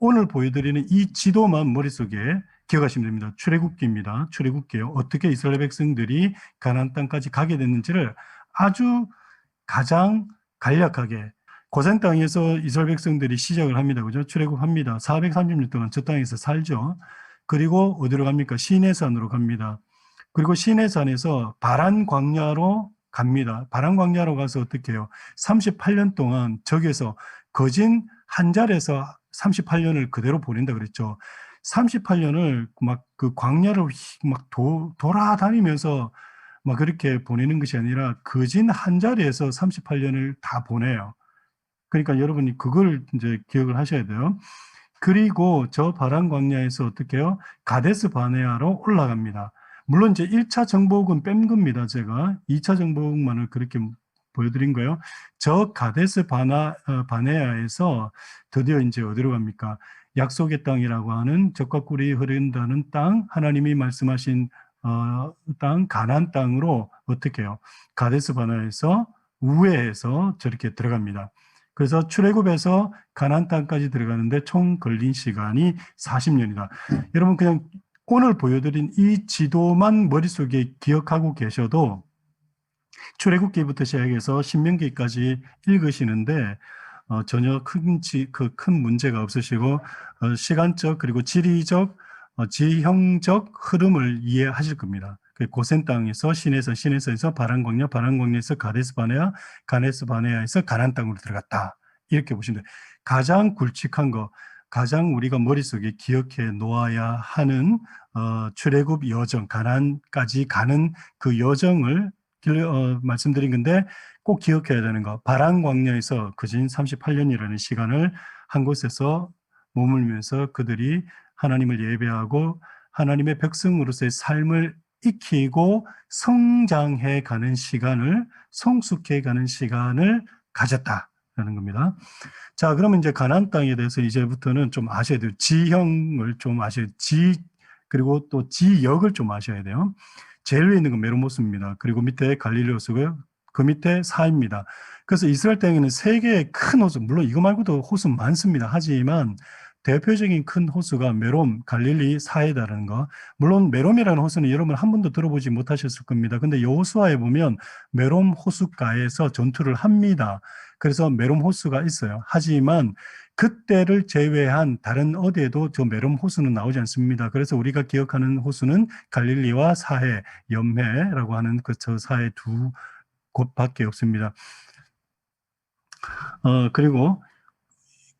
오늘 보여드리는 이 지도만 머릿속에 기억하시면 됩니다. 출애굽기입니다. 출애굽기예요. 어떻게 이스라엘 백성들이 가나안 땅까지 가게 됐는지를 아주 가장 간략하게 고센 땅에서 이스라엘 백성들이 시작을 합니다. 그죠? 출애굽합니다. 430년 동안 저 땅에서 살죠. 그리고 어디로 갑니까? 시내산으로 갑니다. 그리고 시내산에서 바란 광야로 갑니다. 바란 광야로 가서 어떻게 해요? 38년 동안 저기에서 거진 한 자리에서 38년을 그대로 보낸다 그랬죠. 38년을 막 그 광야를 막 돌아다니면서 막 그렇게 보내는 것이 아니라 거진 한 자리에서 38년을 다 보내요. 그러니까 여러분이 그걸 이제 기억을 하셔야 돼요. 그리고 저 바란 광야에서 어떻게 해요? 가데스 바네아로 올라갑니다. 물론 이제 1차 정복은 뺀 겁니다. 제가 2차 정복만을 그렇게 보여드린 거예요. 저 가데스 바네아에서 드디어 이제 어디로 갑니까? 약속의 땅이라고 하는 젖과 꿀이 흐른다는 땅, 하나님이 말씀하신 땅, 가나안 땅으로 어떻게 해요? 가데스 바네아에서 우회해서 저렇게 들어갑니다. 그래서 출애굽에서 가나안 땅까지 들어가는데 총 걸린 시간이 40년이다. 여러분 그냥 오늘 보여드린 이 지도만 머릿속에 기억하고 계셔도 출애굽기부터 시작해서 신명기까지 읽으시는데 전혀 큰 문제가 없으시고 시간적 그리고 지리적 지형적 흐름을 이해하실 겁니다. 고센 땅에서 시내에서 바란광야에서 가데스 바네아, 가데스 바네아에서 가나안 땅으로 들어갔다. 이렇게 보시면 돼요. 가장 굵직한 거, 가장 우리가 머릿속에 기억해 놓아야 하는 출애굽 여정, 가나안까지 가는 그 여정을 말씀드린 건데 꼭 기억해야 되는 거. 바란광야에서 거진 38년이라는 시간을 한 곳에서 머물면서 그들이 하나님을 예배하고 하나님의 백성으로서의 삶을 익히고 성장해 가는 시간을, 성숙해 가는 시간을 가졌다라는 겁니다. 자, 그러면 이제 가나안 땅에 대해서 이제부터는 좀 아셔야 돼요. 지형을 좀 아셔야 돼요. 그리고 또 지역을 좀 아셔야 돼요. 제일 위에 있는 건 메로모스입니다. 그리고 밑에 갈릴리 호수고요. 그 밑에 사입니다. 그래서 이스라엘 땅에는 세 개의 큰 호수, 물론 이거 말고도 호수 많습니다. 하지만 대표적인 큰 호수가 메롬, 갈릴리, 사해다라는 거. 물론 메롬이라는 호수는 여러분 한 번도 들어보지 못하셨을 겁니다. 근데 여호수아에 보면 메롬 호숫가에서 전투를 합니다. 그래서 메롬 호수가 있어요. 하지만 그때를 제외한 다른 어디에도 저 메롬 호수는 나오지 않습니다. 그래서 우리가 기억하는 호수는 갈릴리와 사해, 염해라고 하는 그 저 사해 두 곳밖에 없습니다. 그리고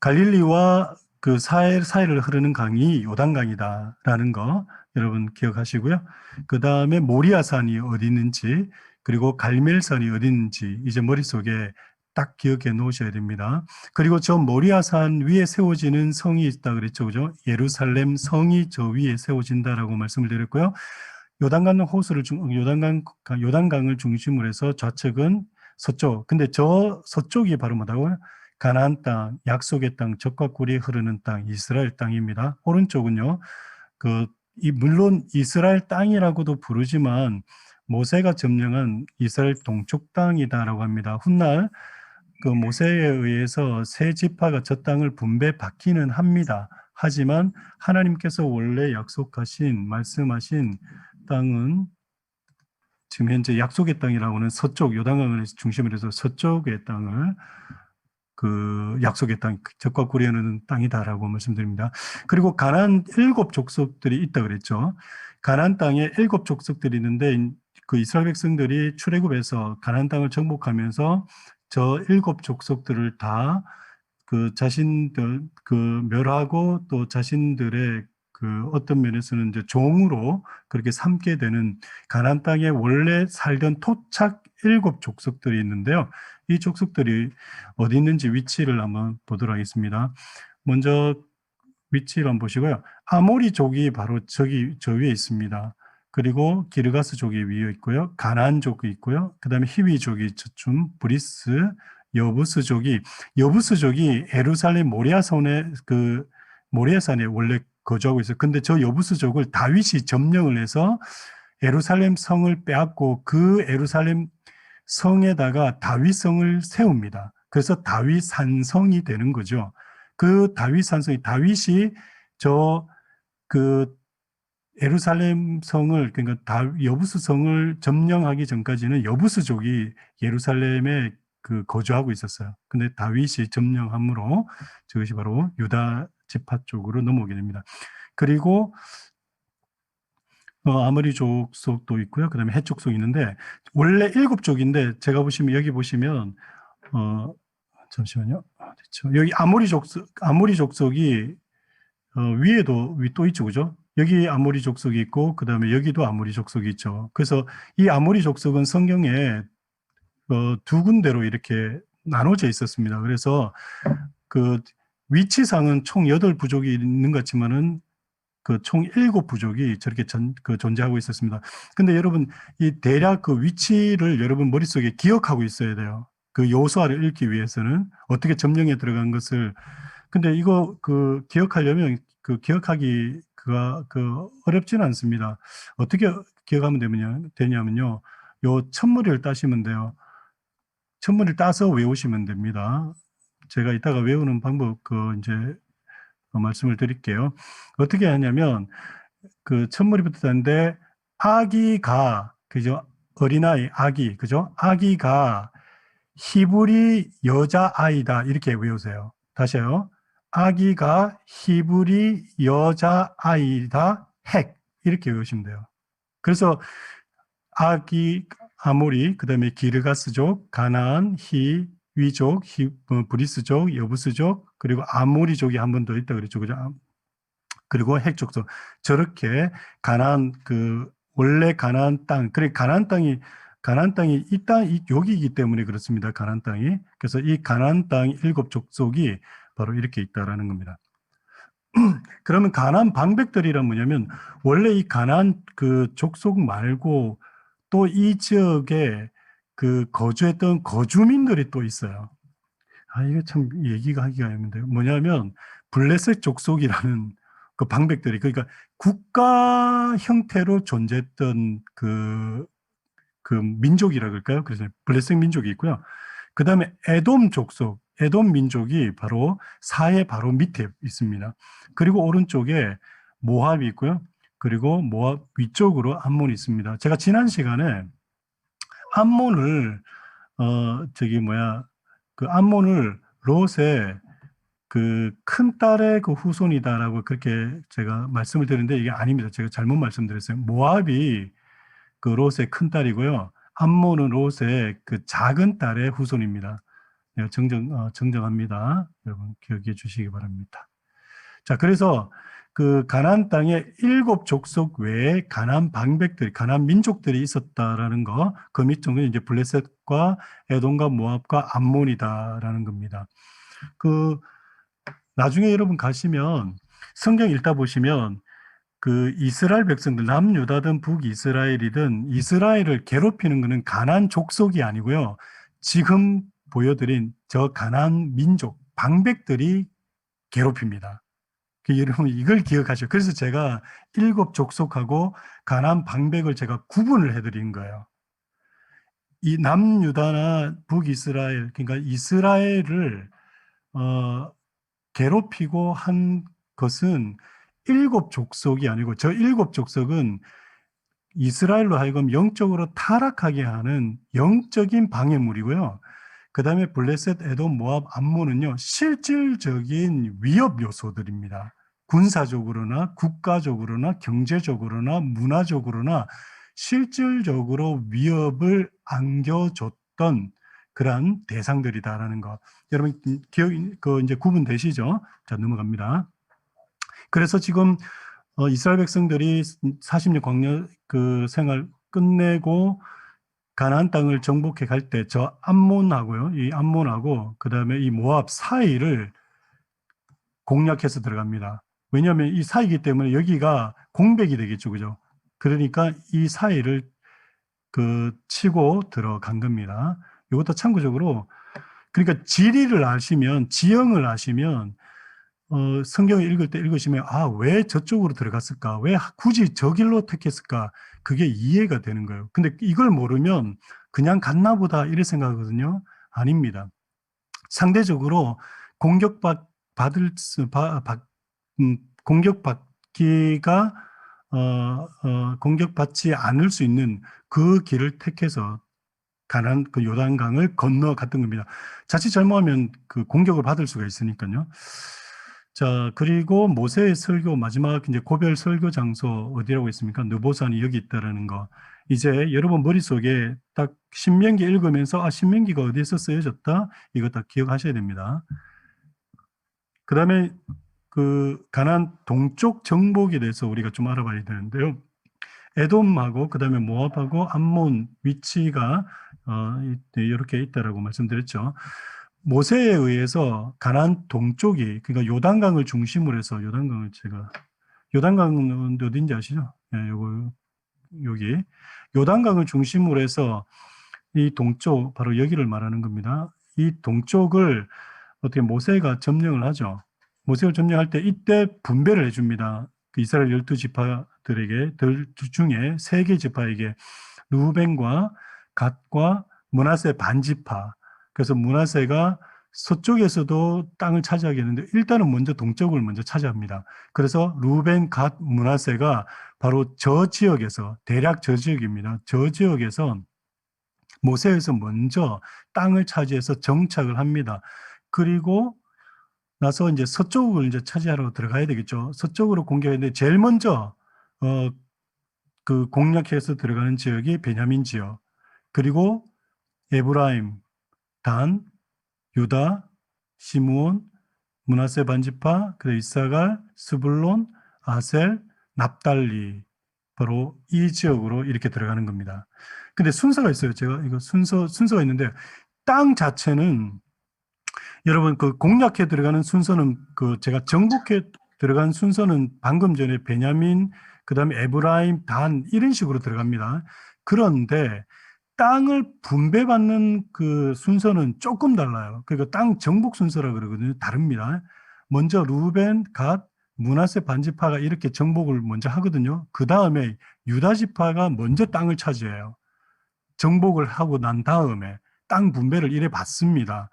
갈릴리와 그 사해를 흐르는 강이 요단강이다라는 거 여러분 기억하시고요. 그 다음에 모리아산이 어디 있는지 그리고 갈멜산이 어디 있는지 이제 머릿속에 딱 기억해 놓으셔야 됩니다. 그리고 저 모리아산 위에 세워지는 성이 있다 그랬죠. 그죠? 예루살렘 성이 저 위에 세워진다라고 말씀을 드렸고요. 요단강을 중심으로 해서 좌측은 서쪽. 근데 저 서쪽이 바로 뭐다고요? 가나안 땅, 약속의 땅, 젖과 꿀이 흐르는 땅, 이스라엘 땅입니다. 오른쪽은요. 물론 이스라엘 땅이라고도 부르지만 모세가 점령한 이스라엘 동쪽 땅이다라고 합니다. 훗날 그 모세에 의해서 세 지파가 저 땅을 분배받기는 합니다. 하지만 하나님께서 원래 말씀하신 땅은 지금 현재 약속의 땅이라고 하는 서쪽, 요단강을 중심으로 해서 서쪽의 땅을 그 약속의 땅, 젖과 꿀이 흐르는 땅이다라고 말씀드립니다. 그리고 가나안 7 족속들이 있다 그랬죠. 가나안 땅에 7 족속들이 있는데 그 이스라엘 백성들이 출애굽해서 가나안 땅을 정복하면서 저 7 족속들을 다 그 자신들 멸하고 또 자신들의 그 어떤 면에서는 이제 종으로 그렇게 삼게 되는 가나안 땅에 원래 살던 토착 7 족속들이 있는데요. 이 족속들이 어디 있는지 위치를 한번 보도록 하겠습니다. 먼저 위치를 한번 보시고요. 아모리족이 바로 저 위에 있습니다. 그리고 기르가스족이 위에 있고요. 가나안족이 있고요. 그 다음에 히위족이 저쯤, 브리스, 여부스족이 예루살렘 모리아산에 원래 거주하고 있어요. 근데 저 여부스족을 다윗이 점령을 해서 예루살렘 성을 빼앗고 그 예루살렘 성에다가 다윗성을 세웁니다. 그래서 다윗 산성이 되는 거죠. 그 다윗 산성이 다윗이 저 그 예루살렘 성을 그러니까 여부스 성을 점령하기 전까지는 여부스족이 예루살렘에 그 거주하고 있었어요. 근데 다윗이 점령함으로 저것이 바로 유다 지파 쪽으로 넘어오게 됩니다. 그리고 아모리 족속도 있고요. 그다음에 헷 족속이 있는데 원래 7족인데 제가 보시면 여기 보시면 잠시만요. 됐죠. 여기 아모리 족속이 위에도 또 있죠, 그죠? 여기 아모리 족속이 있고 그다음에 여기도 아모리 족속이 있죠. 그래서 이 아모리 족속은 성경에 두 군데로 이렇게 나눠져 있었습니다. 그래서 그 위치상은 총 8부족이 있는 것 같지만은 그 총 7부족이 저렇게 존재하고 있었습니다. 근데 여러분, 이 대략 그 위치를 여러분 머릿속에 기억하고 있어야 돼요. 그 요소화를 읽기 위해서는 어떻게 점령에 들어간 것을. 근데 이거 기억하려면 어렵지는 않습니다. 어떻게 기억하면 되냐면요. 요 첫머리를 따시면 돼요. 첫머리를 따서 외우시면 됩니다. 제가 이따가 외우는 방법 이제 말씀을 드릴게요. 어떻게 하냐면 그 첫머리부터 따는데 아기가 그죠? 어린아이 아기 그죠? 아기가 히브리 여자아이다 이렇게 외우세요. 다시요. 아기가 히브리 여자아이다 핵 이렇게 외우시면 돼요. 그래서 아기 아모리 그다음에 기르가스족 가나안 히위족 브리스족 여부스족 그리고 아모리족이 한 번 더 있다 그랬죠. 그죠? 그리고 핵족속 저렇게 가나안 원래 가나안 땅 그래 가나안 땅이 이 땅 여기이기 때문에 그렇습니다. 가나안 땅이. 그래서 이 가나안 땅 7족속이 바로 이렇게 있다라는 겁니다. 그러면 가나안 방백들이란 뭐냐면 원래 이 가나안 족속 말고 또 이 지역에 거주했던 거주민들이 또 있어요. 이게 참 얘기가 하기가 힘든데요. 뭐냐면 블레셋 족속이라는 그 방백들이 그러니까 국가 형태로 존재했던 그 민족이라 그럴까요? 그래서 블레셋 민족이 있고요. 그 다음에 에돔 족속, 에돔 민족이 바로 사해 바로 밑에 있습니다. 그리고 오른쪽에 모압이 있고요. 그리고 모압 위쪽으로 암몬이 있습니다. 제가 지난 시간에 암몬을 암몬을 롯의 큰 딸의 후손이다라고 그렇게 제가 말씀을 드렸는데 이게 아닙니다. 제가 잘못 말씀드렸어요. 모압이 롯의 큰 딸이고요. 암몬은 롯의 작은 딸의 후손입니다. 네, 정정합니다. 여러분 기억해 주시기 바랍니다. 자, 그래서 가나안 땅에 7족속 외에 가나안 방백들이, 가나안 민족들이 있었다라는 거, 그 밑쪽은 이제 블레셋과 에돔과 모압과 암몬이다라는 겁니다. 나중에 여러분 가시면 성경 읽다 보시면 이스라엘 백성들, 남유다든 북이스라엘이든 이스라엘을 괴롭히는 것은 가나안 족속이 아니고요. 지금 보여드린 저 가나안 민족, 방백들이 괴롭힙니다. 여러분 이걸 기억하셔요. 그래서 제가 7족속하고 가나안 방백을 제가 구분을 해드린 거예요. 이 남유다나 북이스라엘, 그러니까 이스라엘을 괴롭히고 한 것은 7족속이 아니고 저 7족속은 이스라엘로 하여금 영적으로 타락하게 하는 영적인 방해물이고요. 그 다음에 블레셋, 에돔, 모압, 암몬은요, 실질적인 위협 요소들입니다. 군사적으로나 국가적으로나 경제적으로나 문화적으로나 실질적으로 위협을 안겨줬던 그러한 대상들이다라는 거. 여러분, 이제 구분되시죠? 자, 넘어갑니다. 그래서 지금 이스라엘 백성들이 40년 광야 생활 끝내고 가나안 땅을 정복해 갈 때 저 암몬하고요, 이 암몬하고 그 다음에 이 모압 사이를 공략해서 들어갑니다. 왜냐하면 이 사이기 때문에 여기가 공백이 되겠죠, 그죠? 그러니까 이 사이를 치고 들어간 겁니다. 이것도 참고적으로 그러니까 지리를 아시면 지형을 아시면 성경을 읽을 때 읽으시면 왜 저쪽으로 들어갔을까? 왜 굳이 저 길로 택했을까? 그게 이해가 되는 거예요. 근데 이걸 모르면 그냥 갔나 보다 이렇게 생각하거든요. 아닙니다. 상대적으로 공격받기가 공격받지 않을 수 있는 그 길을 택해서 그 요단강을 건너갔던 겁니다. 자칫 잘못하면 그 공격을 받을 수가 있으니까요. 자, 그리고 모세의 설교 마지막 이제 고별 설교 장소 어디라고 있습니까? 느보산이 여기 있다라는 거. 이제 여러분 머릿속에 딱 신명기 읽으면서 신명기가 어디에서 쓰여졌다? 이거 딱 기억하셔야 됩니다. 그다음에 그 가나안 동쪽 정복에 대해서 우리가 좀 알아봐야 되는데요. 에돔하고 그다음에 모압하고 암몬 위치가 이렇게 있다라고 말씀드렸죠. 모세에 의해서 가나안 동쪽이 그러니까 요단강을 중심으로 해서 요단강은 어딘지 아시죠? 예, 여기 요단강을 중심으로 해서 이 동쪽 바로 여기를 말하는 겁니다. 이 동쪽을 어떻게 모세가 점령을 하죠. 모세가 점령할 때 이때 분배를 해줍니다. 그 이스라엘 12지파들에게 중에 3개 지파에게 루벤과 갓과 므낫세 반지파. 그래서 므낫세가 서쪽에서도 땅을 차지하겠는데 일단은 먼저 동쪽을 먼저 차지합니다. 그래서 루벤, 갓, 므낫세가 바로 저 지역에서 대략 저 지역입니다. 저 지역에서 모세에서 먼저 땅을 차지해서 정착을 합니다. 그리고 나서 이제 서쪽을 이제 차지하러 들어가야 되겠죠. 서쪽으로 공격했는데 제일 먼저 그 공략해서 들어가는 지역이 베냐민 지역, 그리고 에브라임, 단, 유다, 시므온, 므낫세 반지파, 그리고 이사갈, 스불론, 아셀, 납달리, 바로 이 지역으로 이렇게 들어가는 겁니다. 근데 순서가 있어요. 제가 이거 순서가 있는데 땅 자체는 여러분 그 공략해 들어가는 순서는 그 제가 정복해 들어간 순서는 방금 전에 베냐민, 그다음에 에브라임, 단 이런 식으로 들어갑니다. 그런데 땅을 분배받는 그 순서는 조금 달라요. 그러니까 땅 정복 순서라 그러거든요. 다릅니다. 먼저 루벤, 갓, 므낫세 반지파가 이렇게 정복을 먼저 하거든요. 그 다음에 유다 지파가 먼저 땅을 차지해요. 정복을 하고 난 다음에 땅 분배를 이래 받습니다.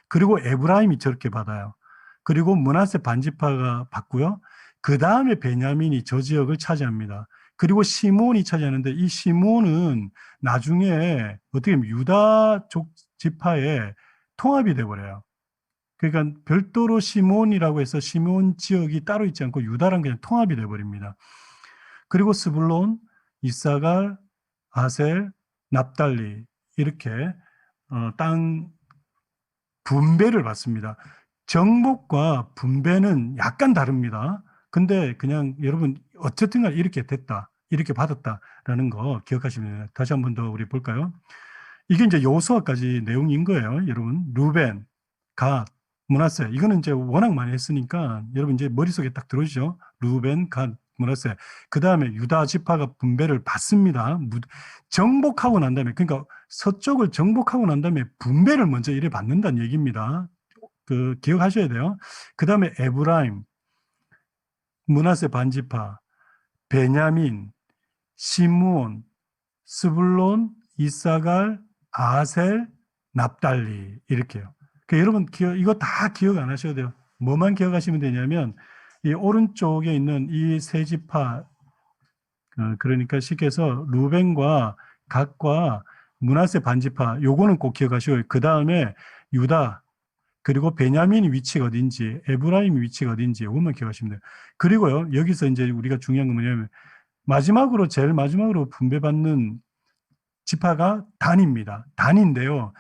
그리고 에브라임이 저렇게 받아요. 그리고 므낫세 반지파가 받고요. 그 다음에 베냐민이 저 지역을 차지합니다. 그리고 시므온이 차지하는데 이 시므온은 나중에 어떻게 보면 유다 족 지파에 통합이 돼버려요. 그러니까 별도로 시므온이라고 해서 시므온 지역이 따로 있지 않고 유다랑 그냥 통합이 돼버립니다. 그리고 스불론, 이사갈, 아셀, 납달리 이렇게 땅 분배를 받습니다. 정복과 분배는 약간 다릅니다. 근데 그냥 여러분 어쨌든 간에 이렇게 됐다, 이렇게 받았다라는 거 기억하시면 됩니다. 다시 한 번 더 우리 볼까요? 이게 이제 여호수아까지 내용인 거예요, 여러분. 루벤, 갓, 므낫세. 이거는 이제 워낙 많이 했으니까 여러분 이제 머릿속에 딱 들어오시죠. 루벤, 갓, 므낫세. 그 다음에 유다 지파가 분배를 받습니다. 정복하고 난 다음에, 그러니까 서쪽을 정복하고 난 다음에 분배를 먼저 이래 받는다는 얘기입니다. 그 기억하셔야 돼요. 그 다음에 에브라임, 므낫세 반지파, 베냐민, 시므온, 스불론, 이사갈, 아셀, 납달리 이렇게요. 그러니까 여러분 이거 다 기억 안 하셔도 돼요. 뭐만 기억하시면 되냐면 이 오른쪽에 있는 이 세 지파, 그러니까 쉽게 해서 루벤과 갓과 므낫세 반지파, 요거는 꼭 기억하시고요. 그 다음에 유다, 그리고 베냐민이 위치가 어딘지, 에브라임이 위치가 어딘지 요것만 기억하시면 돼요. 그리고요, 여기서 이제 우리가 중요한 건 뭐냐면 제일 마지막으로 분배받는 지파가 단입니다. 단인데요.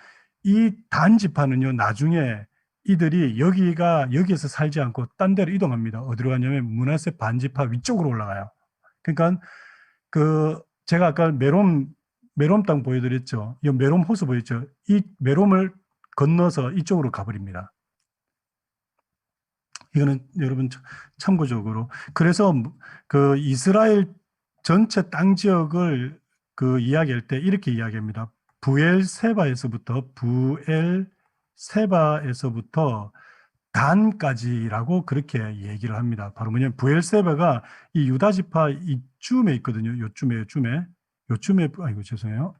이 단 지파는요, 나중에 이들이 여기에서 살지 않고 딴 데로 이동합니다. 어디로 가냐면 므낫세 반지파 위쪽으로 올라가요. 그러니까 제가 아까 메롬 땅 보여드렸죠. 이 메롬 호수 보였죠. 이 메롬을 건너서 이쪽으로 가버립니다. 이거는 여러분 참고적으로. 그래서 그 이스라엘 전체 땅 지역을 그 이야기할 때 이렇게 이야기합니다. 부엘세바에서부터 단까지라고 그렇게 얘기를 합니다. 바로 뭐냐면 부엘세바가 이 유다 지파 이쯤에 있거든요. 요쯤에 아이고 죄송해요.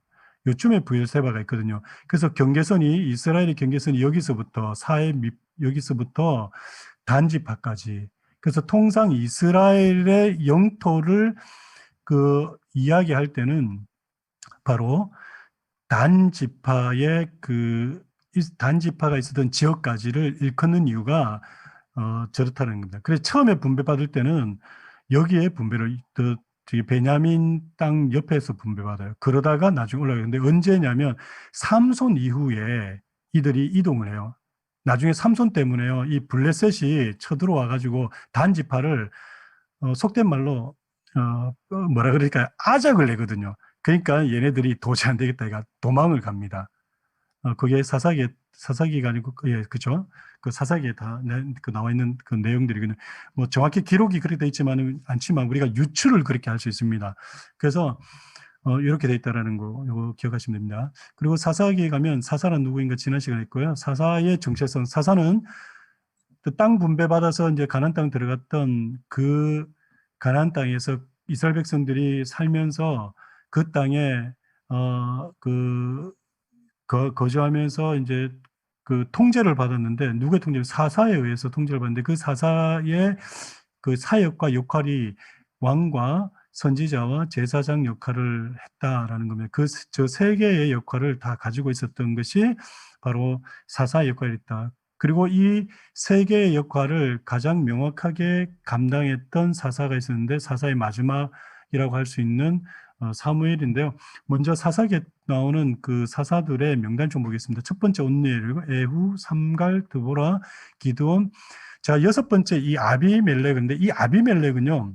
요쯤에 부엘세바가 있거든요. 그래서 이스라엘의 경계선이 여기서부터 여기서부터 단지파까지. 그래서 통상 이스라엘의 영토를 이야기할 때는 바로 단지파의 단지파가 있었던 지역까지를 일컫는 이유가 저렇다는 겁니다. 그래서 처음에 분배받을 때는 여기에 분배를 베냐민 땅 옆에서 분배받아요. 그러다가 나중에 올라가요. 근데 언제냐면 삼손 이후에 이들이 이동을 해요. 나중에 삼손 때문에요. 이 블레셋이 쳐들어와 가지고 단지파를 속된 말로 뭐라 그럴까요? 아작을 내거든요. 그러니까 얘네들이 도저히 안 되겠다. 이가 도망을 갑니다. 그게 사사기가 아니고, 예, 그죠? 그 사사기에 나와 있는 그 내용들이거든요. 뭐 정확히 기록이 그렇게 돼 있지만은 않지만 우리가 유추를 그렇게 할 수 있습니다. 그래서, 이렇게 돼 있다라는 거, 이거 기억하시면 됩니다. 그리고 사사기에 가면 사사는 누구인가 지난 시간에 했고요. 사사의 정체성, 사사는 그 땅 분배받아서 이제 가나안 땅 들어갔던 그 가나안 땅에서 이스라엘 백성들이 살면서 그 땅에, 거주하면서 이제 그 통제를 받았는데 누구의 통제를 사사에 의해서 통제를 받는데 그 사사의 그 사역과 역할이 왕과 선지자와 제사장 역할을 했다라는 겁니다. 저 세 개의 역할을 다 가지고 있었던 것이 바로 사사의 역할이었다. 그리고 이 세 개의 역할을 가장 명확하게 감당했던 사사가 있었는데 사사의 마지막이라고 할 수 있는 사무엘인데요. 먼저 사사기에 나오는 그 사사들의 명단 좀 보겠습니다. 첫 번째 온니엘, 에후, 삼갈, 드보라, 기드온. 자, 여섯 번째 이 아비멜렉인데 이 아비멜렉은요.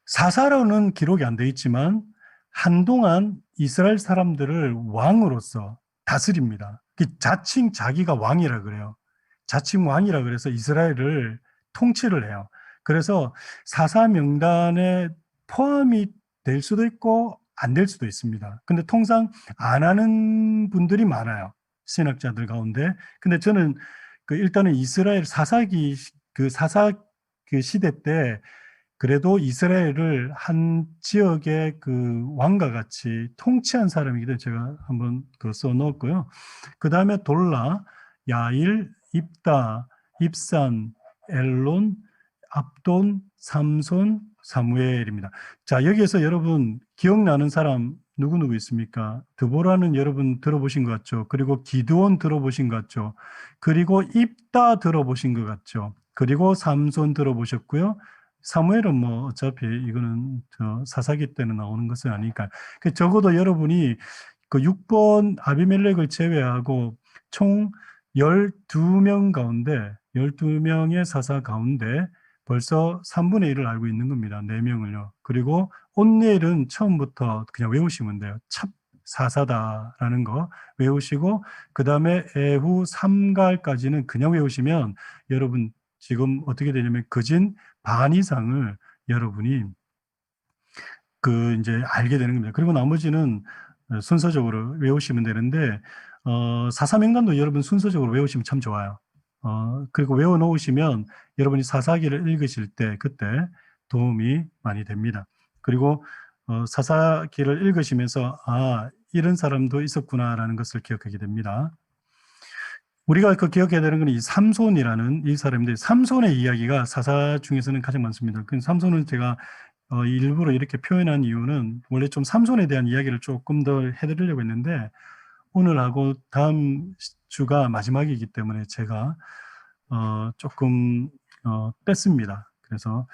사사로는 기록이 안 돼 있지만 한동안 이스라엘 사람들을 왕으로서 다스립니다. 자칭 자기가 왕이라 그래요. 자칭 왕이라 그래서 이스라엘을 통치를 해요. 그래서 사사 명단에 포함이 될 수도 있고 안 될 수도 있습니다. 근데 통상 안 하는 분들이 많아요. 신학자들 가운데. 근데 저는 일단은 이스라엘 사사 그 시대 때 그래도 이스라엘을 한 지역의 그 왕과 같이 통치한 사람이기 때문에 제가 한번 써 넣었고요. 그 다음에 돌라, 야일, 입다, 입산, 엘론, 압돈, 삼손, 사무엘입니다. 자, 여기에서 여러분 기억나는 사람 누구 있습니까? 드보라는 여러분 들어보신 것 같죠? 그리고 기드온 들어보신 것 같죠? 그리고 입다 들어보신 것 같죠? 그리고 삼손 들어보셨고요. 사무엘은 뭐 어차피 이거는 사사기 때는 나오는 것은 아니니까. 적어도 여러분이 그 6번 아비멜렉을 제외하고 총 12명 가운데 12명의 사사 가운데 벌써 3분의 1을 알고 있는 겁니다. 4명을요. 그리고 온니엘은 처음부터 그냥 외우시면 돼요. 참 사사다라는 거 외우시고 그 다음에 에후 삼갈까지는 그냥 외우시면 여러분 지금 어떻게 되냐면 거진 반 이상을 여러분이 이제 알게 되는 겁니다. 그리고 나머지는 순서적으로 외우시면 되는데, 사사명단도 여러분 순서적으로 외우시면 참 좋아요. 그리고 외워 놓으시면 여러분이 사사기를 읽으실 때 그때 도움이 많이 됩니다. 그리고 사사기를 읽으시면서 이런 사람도 있었구나라는 것을 기억하게 됩니다. 우리가 기억해야 되는 건 이 삼손이라는 이 사람인데 삼손의 이야기가 사사 중에서는 가장 많습니다. 그 삼손은 제가 일부러 이렇게 표현한 이유는 원래 좀 삼손에 대한 이야기를 조금 더 해드리려고 했는데 오늘하고 다음 주가 마지막이기 때문에 제가 조금 뺐습니다. 그래서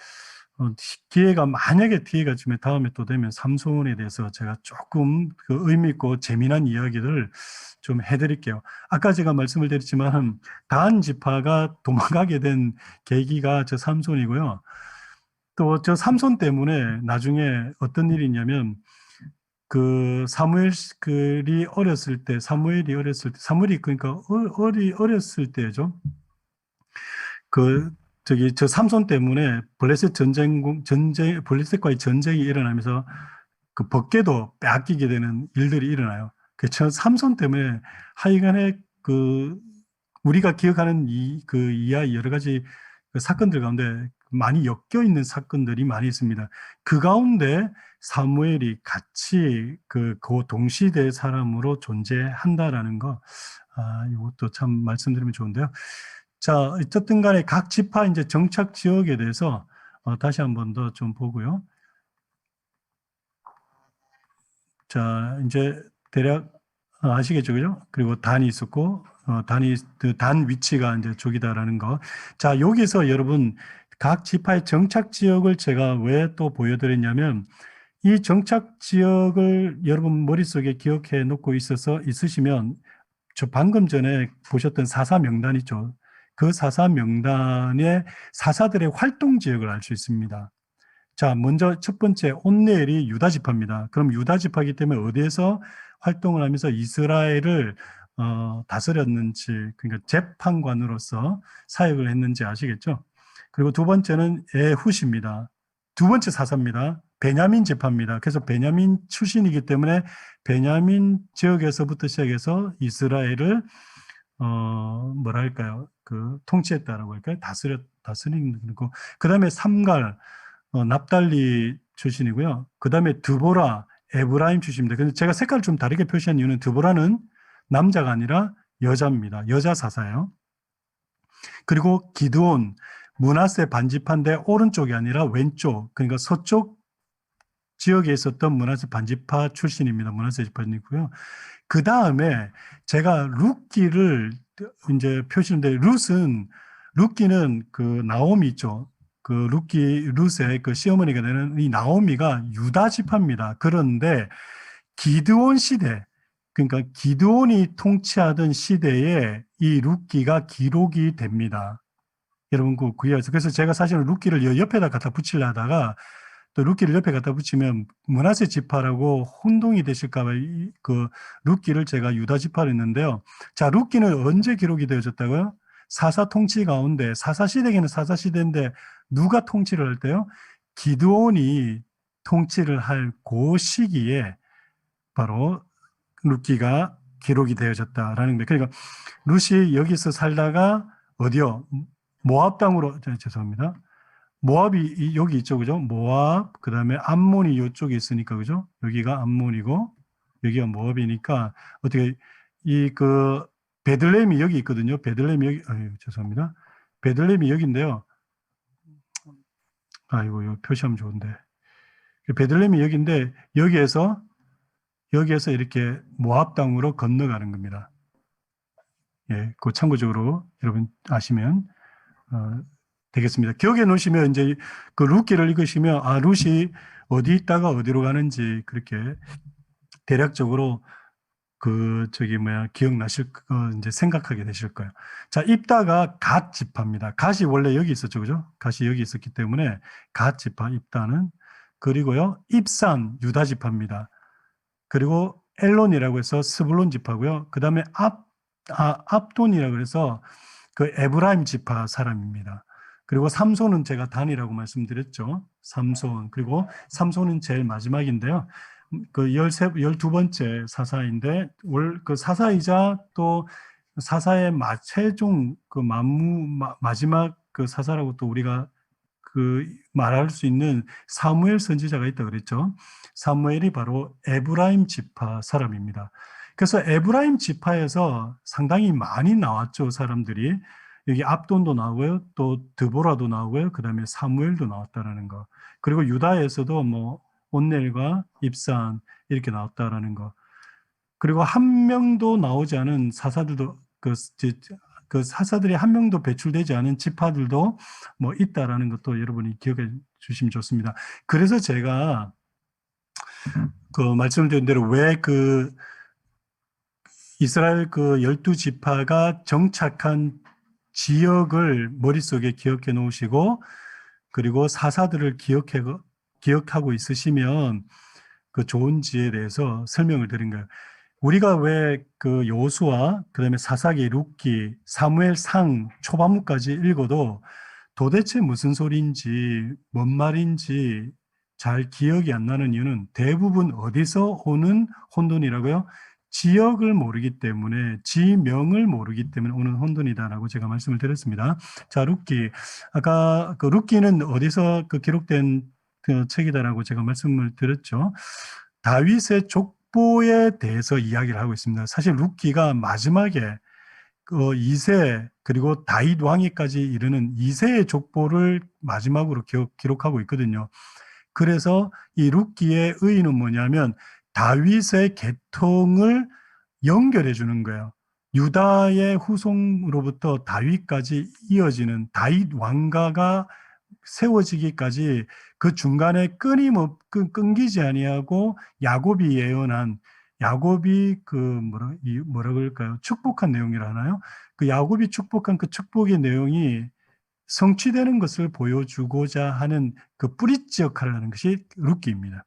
만약에 기회가 다음에 또 되면 삼손에 대해서 제가 조금 의미 있고 재미난 이야기를 좀 해드릴게요. 아까 제가 말씀을 드렸지만 단 지파가 도망가게 된 계기가 저 삼손이고요. 또 저 삼손 때문에 나중에 어떤 일이 있냐면 사무엘이 어렸을 때 사무엘이 그러니까 어렸을 때죠. 저 삼손 때문에 블레셋과의 전쟁이 일어나면서 그 법궤도 빼앗기게 되는 일들이 일어나요. 저 삼손 때문에 하여간에 우리가 기억하는 이하 여러 가지 사건들 가운데 많이 엮여 있는 사건들이 많이 있습니다. 그 가운데 사무엘이 같이 그 동시대 사람으로 존재한다라는 거, 이것도 참 말씀드리면 좋은데요. 자, 어쨌든 간에 각 지파 이제 정착 지역에 대해서 다시 한 번 더 좀 보고요. 자, 이제 대략 아시겠죠, 그죠? 그리고 단이 있었고, 단이, 단 위치가 이제 저기다라는 거. 자, 여기서 여러분, 각 지파의 정착 지역을 제가 왜 또 보여드렸냐면, 이 정착 지역을 여러분 머릿속에 기억해 놓고 있으시면, 저 방금 전에 보셨던 사사 명단 있죠? 그 사사 명단의 사사들의 활동 지역을 알 수 있습니다. 자, 먼저 첫 번째 온네엘이 유다 지파입니다. 그럼 유다 지파이기 때문에 어디에서 활동을 하면서 이스라엘을 다스렸는지, 그러니까 재판관으로서 사역을 했는지 아시겠죠? 그리고 두 번째는 에훗입니다. 두 번째 사사입니다. 베냐민 지파입니다. 그래서 베냐민 출신이기 때문에 베냐민 지역에서부터 시작해서 이스라엘을 뭐랄까요? 그 통치했다라고 할까요? 다스리는 거고. 그다음에 삼갈 납달리 출신이고요. 그 다음에 드보라, 에브라임 출신입니다. 근데 제가 색깔을 좀 다르게 표시한 이유는 드보라는 남자가 아니라 여자입니다. 여자 사사예요. 그리고 기드온, 므낫세 반지파인데 오른쪽이 아니라 왼쪽, 그러니까 서쪽 지역에 있었던 므낫세 반지파 출신입니다. 므낫세 지파이고요. 그 다음에 제가 룻기를 이제 표시했는데 룻기는 그 나오미 있죠. 그 룻의 그 시어머니가 되는 이 나오미가 유다 지파입니다. 그런데 기드온 시대, 그러니까 기드온이 통치하던 시대에 이 룻기가 기록이 됩니다. 여러분 그래서 제가 사실은 룻기를 옆에다 갖다 붙이려다가 또 룻기를 옆에 갖다 붙이면 므낫세 지파라고 혼동이 되실까봐 그 룻기를 제가 유다 지파를 했는데요. 자, 룻기는 언제 기록이 되어졌다고요? 사사 통치 가운데 사사 시대에는 사사 시대인데 누가 통치를 할 때요? 기드온이 통치를 할 그 시기에 바로 룻기가 기록이 되어졌다라는 거예요. 그러니까 룻이 여기서 살다가 어디요? 모압 땅으로 죄송합니다. 모압이 여기 있죠, 그죠? 모압, 그 다음에 암몬이 이쪽에 있으니까, 그죠? 여기가 암몬이고, 여기가 모압이니까, 어떻게, 베들레헴이 여기 있거든요. 베들레헴이 여기, 죄송합니다. 베들레헴이 여기인데요. 아이고, 이거 표시하면 좋은데. 베들레헴이 여기인데, 여기에서 이렇게 모압 땅으로 건너가는 겁니다. 예, 그 참고적으로 여러분 아시면, 되겠습니다. 기억해 놓으시면 이제 그 룻기를 읽으시면 룻이 어디 있다가 어디로 가는지 그렇게 대략적으로 기억나실 이제 생각하게 되실 거예요. 자, 입다가 갓 지파입니다. 갓이 원래 여기 있었죠, 그죠? 갓이 여기 있었기 때문에 갓 지파 입다는. 그리고요, 입산 유다 지파입니다. 그리고 엘론이라고 해서 스불론 지파고요. 그 다음에 압돈이라고 해서 그 에브라임 지파 사람입니다. 그리고 삼손은 제가 단이라고 말씀드렸죠. 삼손. 그리고 삼손은 제일 마지막인데요. 그 12번째 사사인데, 그 사사이자 또 사사의 최종 마지막 그 사사라고 또 우리가 말할 수 있는 사무엘 선지자가 있다 그랬죠. 사무엘이 바로 에브라임 지파 사람입니다. 그래서 에브라임 지파에서 상당히 많이 나왔죠, 사람들이. 여기 압돈도 나오고요, 또 드보라도 나오고요, 그 다음에 사무엘도 나왔다라는 거. 그리고 유다에서도 온넬과 입산 이렇게 나왔다라는 거. 그리고 한 명도 나오지 않은 사사들도 그 사사들이 한 명도 배출되지 않은 지파들도 있다라는 것도 여러분이 기억해 주시면 좋습니다. 그래서 제가 말씀을 드린 대로 왜 이스라엘 12지파가 정착한 지역을 머릿속에 기억해 놓으시고, 그리고 사사들을 기억하고 있으시면 그 좋은지에 대해서 설명을 드린 거예요. 우리가 왜 여호수아, 그 다음에 사사기, 룻기, 사무엘상 초반부까지 읽어도 도대체 무슨 소리인지, 뭔 말인지 잘 기억이 안 나는 이유는 대부분 어디서 오는 혼돈이라고요? 지역을 모르기 때문에, 지명을 모르기 때문에 오는 혼돈이다라고 제가 말씀을 드렸습니다. 자, 룻기. 아까 룻기는 어디서 기록된 책이다라고 제가 말씀을 드렸죠. 다윗의 족보에 대해서 이야기를 하고 있습니다. 사실 룻기가 마지막에 2세 그리고 다윗 왕위까지 이르는 2세의 족보를 마지막으로 기록하고 있거든요. 그래서 이 룻기의 의의는 뭐냐면 다윗의 계통을 연결해 주는 거예요. 유다의 후손으로부터 다윗까지 이어지는 다윗 왕가가 세워지기까지 그 중간에 끊기지 아니하고 야곱이 예언한 야곱이 뭐라 그럴까요? 축복한 내용이라 하나요? 그 야곱이 축복한 그 축복의 내용이 성취되는 것을 보여주고자 하는 그 브릿지 역할을 하는 것이 룻기입니다.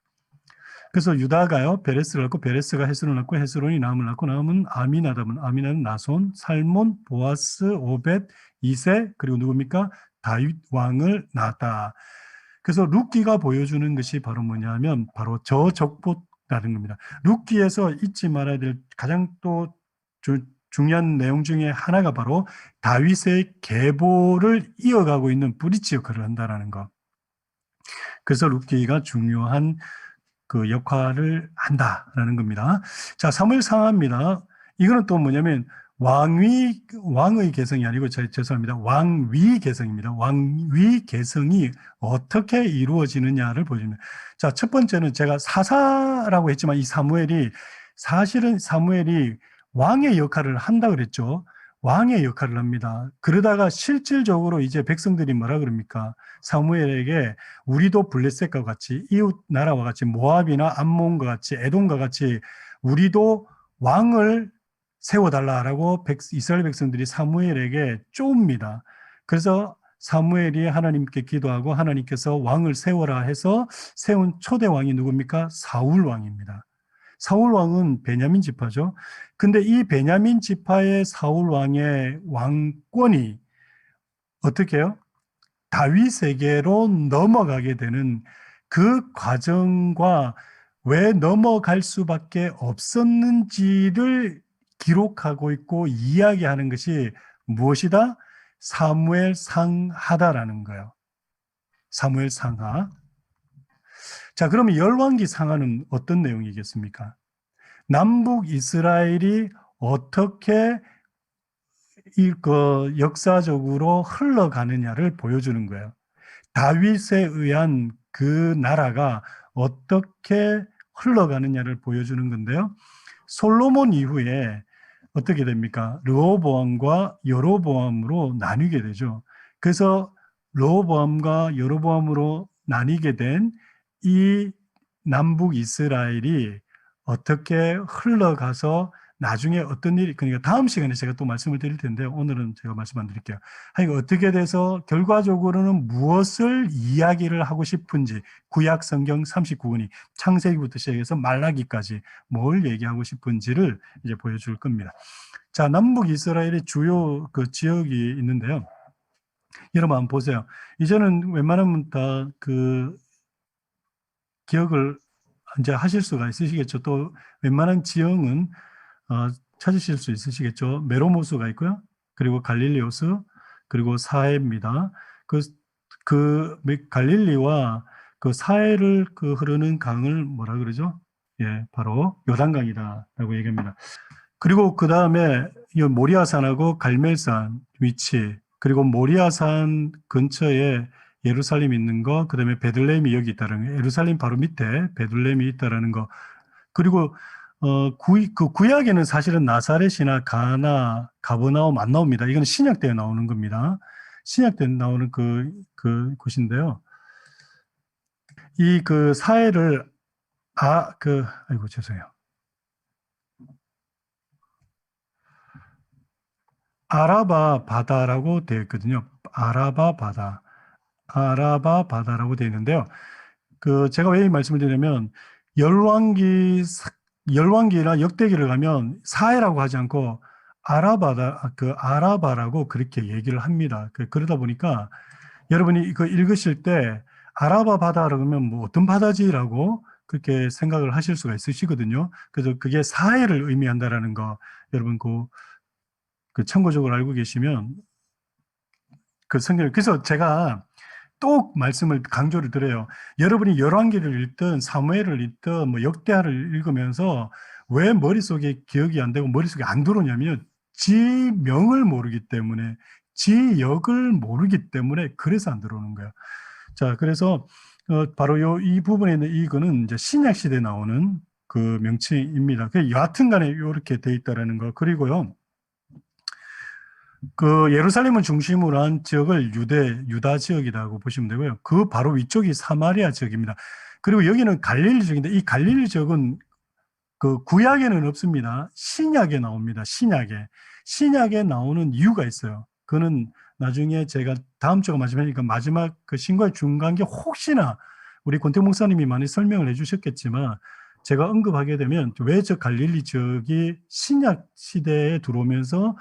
그래서 유다가요, 베레스를 낳고 베레스가 헤스론을 낳고 헤스론이 나함을 낳고 나함은 아미나답은 나손, 살몬, 보아스, 오벳, 이세 그리고 누굽니까? 다윗 왕을 낳았다. 그래서 룻기가 보여주는 것이 바로 뭐냐면 바로 저적보라는 겁니다. 룻기에서 잊지 말아야 될 가장 또 중요한 내용 중에 하나가 바로 다윗의 계보를 이어가고 있는 브릿지 역할을 한다는 것. 그래서 룻기가 중요한 그 역할을 한다라는 겁니다. 자, 사무엘 상하입니다. 이거는 또 뭐냐면 왕의 개성이 아니고 죄송합니다. 왕위 개성입니다. 왕위 개성이 어떻게 이루어지느냐를 보여줍니다. 자, 첫 번째는 제가 사사라고 했지만 이 사실은 사무엘이 왕의 역할을 한다 그랬죠. 왕의 역할을 합니다. 그러다가 실질적으로 이제 백성들이 뭐라 그럽니까? 사무엘에게 우리도 블레셋과 같이 이웃 나라와 같이 모압이나 암몬과 같이 에돔과 같이 우리도 왕을 세워달라라고 이스라엘 백성들이 사무엘에게 쪼웁니다. 그래서 사무엘이 하나님께 기도하고 하나님께서 왕을 세워라 해서 세운 초대 왕이 누굽니까? 사울 왕입니다. 사울 왕은 베냐민 지파죠. 근데 이 베냐민 지파의 사울 왕의 왕권이 어떻게 해요? 다윗에게로 넘어가게 되는 그 과정과 왜 넘어갈 수밖에 없었는지를 기록하고 있고 이야기하는 것이 무엇이다? 사무엘 상하다라는 거예요. 사무엘 상하. 자, 그러면 열왕기 상하는 어떤 내용이겠습니까? 남북 이스라엘이 어떻게 역사적으로 흘러가느냐를 보여주는 거예요. 다윗에 의한 그 나라가 어떻게 흘러가느냐를 보여주는 건데요. 솔로몬 이후에 어떻게 됩니까? 르호보암과 여로보암으로 나뉘게 되죠. 그래서 르호보암과 여로보암으로 나뉘게 된 이 남북 이스라엘이 어떻게 흘러가서 나중에 어떤 일이, 그러니까 다음 시간에 제가 또 말씀을 드릴 텐데 오늘은 제가 말씀 안 드릴게요. 하여간 어떻게 돼서 결과적으로는 무엇을 이야기를 하고 싶은지 구약 성경 39권이 창세기부터 시작해서 말라기까지 뭘 얘기하고 싶은지를 이제 보여줄 겁니다. 자, 남북 이스라엘의 주요 그 지역이 있는데요. 여러분 한번 보세요. 이제는 웬만하면 다 그 기억을 이제 하실 수가 있으시겠죠. 또 웬만한 지형은 찾으실 수 있으시겠죠. 메로모스가 있고요. 그리고 갈릴리오스, 그리고 사해입니다. 갈릴리와 그 사해를 흐르는 강을 뭐라 그러죠? 예, 바로 요단강이다라고 얘기합니다. 그리고 그 다음에 이 모리아산하고 갈멜산 위치, 그리고 모리아산 근처에 예루살렘이 있는 거, 그 다음에 베들레헴이 여기 있다는 거, 예루살렘 바로 밑에 베들레헴이 있다라는 거, 그리고 구약에는 사실은 나사렛이나 가나, 가버나움 안 나옵니다. 이건 신약 때에 나오는 겁니다. 신약 때에 나오는 그 곳인데요. 이 사해를 아이고 죄송해요. 아라바 바다라고 되어 있거든요. 아라바 바다라고 되어 있는데요. 제가 왜 이 말씀을 드리냐면 열왕기나 역대기를 가면 사해라고 하지 않고 아라바라고 그렇게 얘기를 합니다. 그러다 보니까 여러분이 이거 읽으실 때 아라바 바다라고 하면 뭐 어떤 바다지라고 그렇게 생각을 하실 수가 있으시거든요. 그래서 그게 사해를 의미한다라는 거 여러분 참고적으로 알고 계시면 그래서 제가 또 말씀을 강조를 드려요. 여러분이 열왕기를 읽든 사무엘을 읽든 뭐 역대하를 읽으면서 왜 머릿속에 기억이 안 되고 머릿속에 안 들어오냐면 지명을 모르기 때문에, 지역을 모르기 때문에 그래서 안 들어오는 거예요. 자, 그래서 바로 이 부분에 있는 이거는 이제 신약 시대에 나오는 그 명칭입니다. 여하튼간에 이렇게 돼 있다라는 거. 그리고요, 그 예루살렘을 중심으로 한 지역을 유다 지역이라고 보시면 되고요. 그 바로 위쪽이 사마리아 지역입니다. 그리고 여기는 갈릴리 지역인데, 이 갈릴리 지역은 그 구약에는 없습니다. 신약에 나옵니다. 신약에 나오는 이유가 있어요. 그는 나중에 제가 다음 주가 마지막이니까 마지막 그 신과의 중간계 혹시나 우리 권태 목사님이 많이 설명을 해주셨겠지만, 제가 언급하게 되면 왜 저 갈릴리 지역이 신약 시대에 들어오면서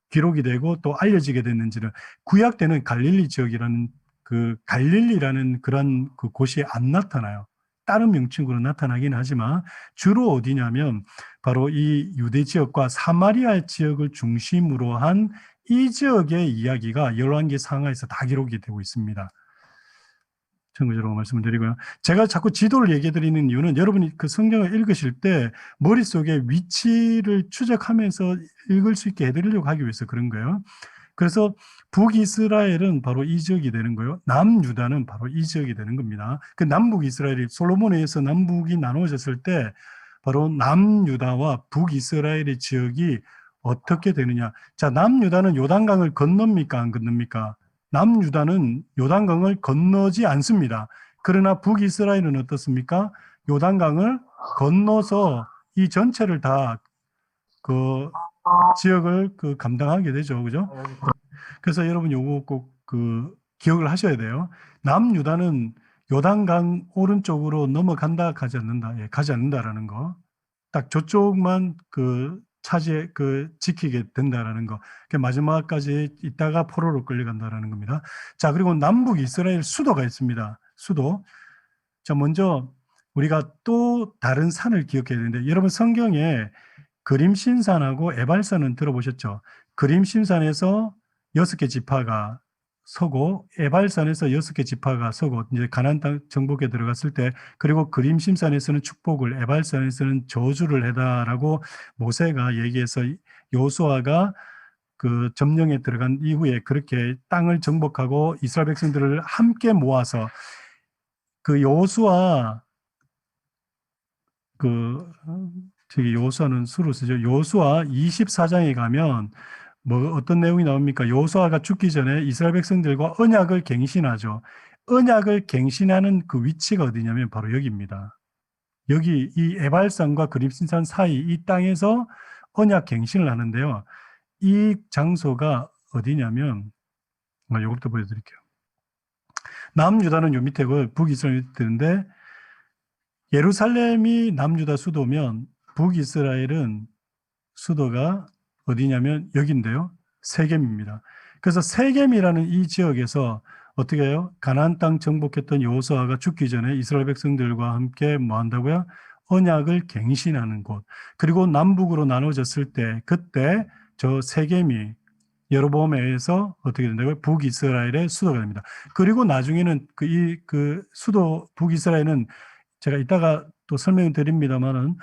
기록이 되고 또 알려지게 됐는지를, 구약 때는 갈릴리 지역이라는 그 갈릴리라는 그런 그 곳이 안 나타나요. 다른 명칭으로 나타나긴 하지만 주로 어디냐면 바로 이 유대 지역과 사마리아 지역을 중심으로 한 이 지역의 이야기가 열왕기 상하에서 다 기록이 되고 있습니다. 참고적으로 말씀을 드리고요. 제가 자꾸 지도를 얘기해 드리는 이유는 여러분이 그 성경을 읽으실 때 머릿속에 위치를 추적하면서 읽을 수 있게 해드리려고 하기 위해서 그런 거예요. 그래서 북이스라엘은 바로 이 지역이 되는 거예요. 남유다는 바로 이 지역이 되는 겁니다. 그 남북이스라엘이 솔로몬에 의해서 남북이 나누어졌을 때 바로 남유다와 북이스라엘의 지역이 어떻게 되느냐. 자, 남유다는 요단강을 건넙니까? 안 건넙니까? 남유다는 요단강을 건너지 않습니다. 그러나 북이스라엘은 어떻습니까? 요단강을 건너서 이 전체를 다 그 지역을 그 감당하게 되죠. 그죠? 그래서 여러분 요거 꼭 그 기억을 하셔야 돼요. 남유다는 요단강 오른쪽으로 넘어간다, 가지 않는다. 예, 가지 않는다라는 거. 딱 저쪽만 지키게 된다라는 거. 마지막까지 있다가 포로로 끌려간다라는 겁니다. 자, 그리고 남북 이스라엘 수도가 있습니다. 수도. 자, 먼저 우리가 또 다른 산을 기억해야 되는데, 여러분 성경에 그림신산하고 에발산은 들어보셨죠? 그림신산에서 6개 지파가 서고 에발산에서 6개 지파가 서고 이제 가나안 땅 정복에 들어갔을 때, 그리고 그림심산에서는 축복을, 에발산에서는 저주를 해다라고 모세가 얘기해서 여호수아가 그 점령에 들어간 이후에 그렇게 땅을 정복하고 이스라엘 백성들을 함께 모아서 그 여호수아 여호수아는 수로 쓰죠. 여호수아 24장에 가면 뭐 어떤 내용이 나옵니까? 여호수아가 죽기 전에 이스라엘 백성들과 언약을 갱신하죠. 언약을 갱신하는 그 위치가 어디냐면 바로 여기입니다. 여기 이 에발산과 그립신산 사이 이 땅에서 언약 갱신을 하는데요. 이 장소가 어디냐면 이것도 보여드릴게요. 남유다는 요 밑에고 북이스라엘 밑인데, 예루살렘이 남유다 수도면 북이스라엘은 수도가 어디냐면 여기인데요. 세겜입니다. 그래서 세겜이라는 이 지역에서 어떻게 해요? 가나안 땅 정복했던 여호수아가 죽기 전에 이스라엘 백성들과 함께 뭐 한다고요? 언약을 갱신하는 곳. 그리고 남북으로 나눠졌을 때 그때 저 세겜이 여로보암에 의해서 어떻게 된다고요? 북이스라엘의 수도가 됩니다. 그리고 나중에는 그 수도 북이스라엘은 제가 이따가 또 설명을 드립니다만은